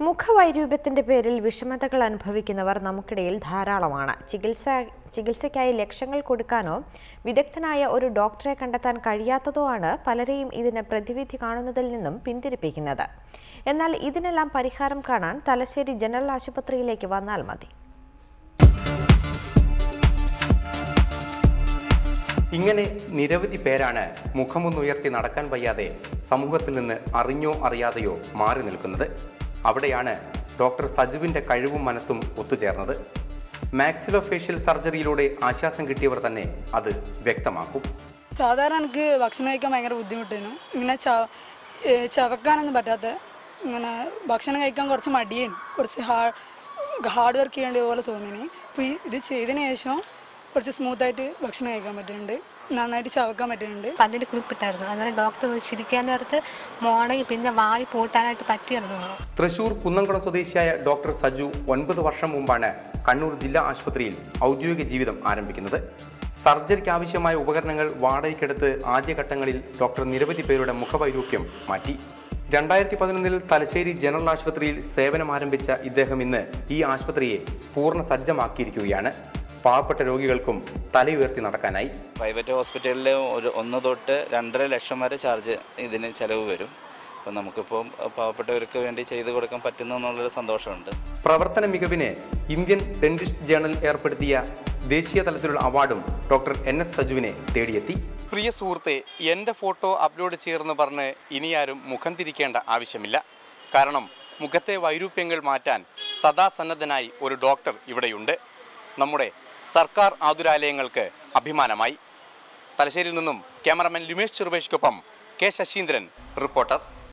മുഖവൈരൂപ്യത്തിന്റെ പേരിൽ വിഷമതകൾ അനുഭവിക്കുന്നവർ നമുക്കിടയിൽ ധാരാളമാണ്. ചികിത്സയ്ക്കായി ലക്ഷങ്ങൾ കൊടുക്കാനോ വിദഗ്ധനായ ഒരു ഡോക്ടറെ കണ്ടെത്താൻ കഴിയാത്തതോ ആണ് പലരെയും ഇതിന് പ്രതിവിധി കാണുന്നതിൽ നിന്നും പിന്തിരിപ്പിക്കുന്നത്. എന്നാൽ ഇതിനെല്ലാം പരിഹാരം കാണാൻ തലശ്ശേരി ജനറൽ ആശുപത്രിയിലേക്ക് വന്നാൽ മതി. ഇങ്ങനെ നിരവധി പേരാണ് മുഖമൊന്നുയർത്തി നടക്കാൻ വയ്യാതെ സമൂഹത്തിൽ നിന്ന് അറിഞ്ഞോ അറിയാതെയോ മാറി നിൽക്കുന്നത്. അവിടെയാണ് ഡോക്ടർ സജുവിൻ്റെ കഴിവും മനസ്സും ഒത്തുചേർന്നത്. മാക്സിലോഫേഷ്യൽ സർജറിയിലൂടെ ആശ്വാസം കിട്ടിയവർ തന്നെ അത് വ്യക്തമാക്കും. സാധാരണ എനിക്ക് ഭക്ഷണം കഴിക്കാൻ ഭയങ്കര ബുദ്ധിമുട്ടായിരുന്നു. ഇങ്ങനെ ചവക്കാനൊന്നും പറ്റാത്ത, ഇങ്ങനെ ഭക്ഷണം കഴിക്കാൻ കുറച്ച് മടിയേനും, കുറച്ച് ഹാർഡ് വർക്ക് ചെയ്യേണ്ട പോലെ തോന്നിനി. അപ്പോൾ ഇത് ചെയ്തതിന് ശേഷം കുറച്ച് സ്മൂത്തായിട്ട് ഭക്ഷണം കഴിക്കാൻ പറ്റുന്നുണ്ട്, നന്നായിട്ട് ചവക്കാൻ പറ്റുന്നുണ്ട്. പല്ലിൽ കുറിപ്പിട്ടായിരുന്നു. അങ്ങനെ ഡോക്ടർ ചിരിക്കാൻ നേരത്ത് മോണയും പിന്നെ വായി പൂട്ടാനായിട്ട് പറ്റിയിരുന്നു. തൃശൂർ കുന്നംകുളം സ്വദേശിയായ ഡോക്ടർ സജു 9 വർഷം മുമ്പാണ് കണ്ണൂർ ജില്ലാ ആശുപത്രിയിൽ ഔദ്യോഗിക ജീവിതം ആരംഭിക്കുന്നത്. സർജറിക്ക് ആവശ്യമായ ഉപകരണങ്ങൾ വാടകയ്ക്കെടുത്ത് ആദ്യഘട്ടങ്ങളിൽ ഡോക്ടർ നിരവധി പേരുടെ മുഖവൈരൂപ്യം മാറ്റി. 2011 തലശ്ശേരി ജനറൽ ആശുപത്രിയിൽ സേവനം ആരംഭിച്ച ഇദ്ദേഹം ഇന്ന് ഈ ആശുപത്രിയെ പൂർണ്ണ സജ്ജമാക്കിയിരിക്കുകയാണ്. പാവപ്പെട്ട രോഗികൾക്കും തലയുയർത്തി നടക്കാനായി. പ്രൈവറ്റ് ഹോസ്പിറ്റലിൽ 1 തൊട്ട് 2.5 ലക്ഷം വരെ ചാർജ് ഇതിന് ചിലവ് വരും. അപ്പോൾ നമുക്കിപ്പോൾ പാവപ്പെട്ടവർക്ക് വേണ്ടി ചെയ്തു കൊടുക്കാൻ പറ്റുന്നു എന്നുള്ളൊരു സന്തോഷമുണ്ട്. പ്രവർത്തന മികവിന് ഇന്ത്യൻ ഡെന്റിസ്റ്റ് ജേണൽ ഏർപ്പെടുത്തിയ ദേശീയ തലത്തിലുള്ള അവാർഡും ഡോക്ടർ NS സജുവിനെ തേടിയെത്തി. പ്രിയ സുഹൃത്തെ, എൻ്റെ ഫോട്ടോ അപ്ലോഡ് ചെയ്തെന്ന് പറഞ്ഞ് ഇനിയാരും മുഖം തിരിക്കേണ്ട ആവശ്യമില്ല. കാരണം മുഖത്തെ വൈരൂപ്യങ്ങൾ മാറ്റാൻ സദാസന്നദ്ധനായി ഒരു ഡോക്ടർ ഇവിടെയുണ്ട്. നമ്മുടെ സർക്കാർ ആതുരാലയങ്ങൾക്ക് അഭിമാനമായി. തലശ്ശേരിയിൽ നിന്നും cameraman Limesh ചെറുപേഷ്ക്കൊപ്പം K Saseendran, reporter.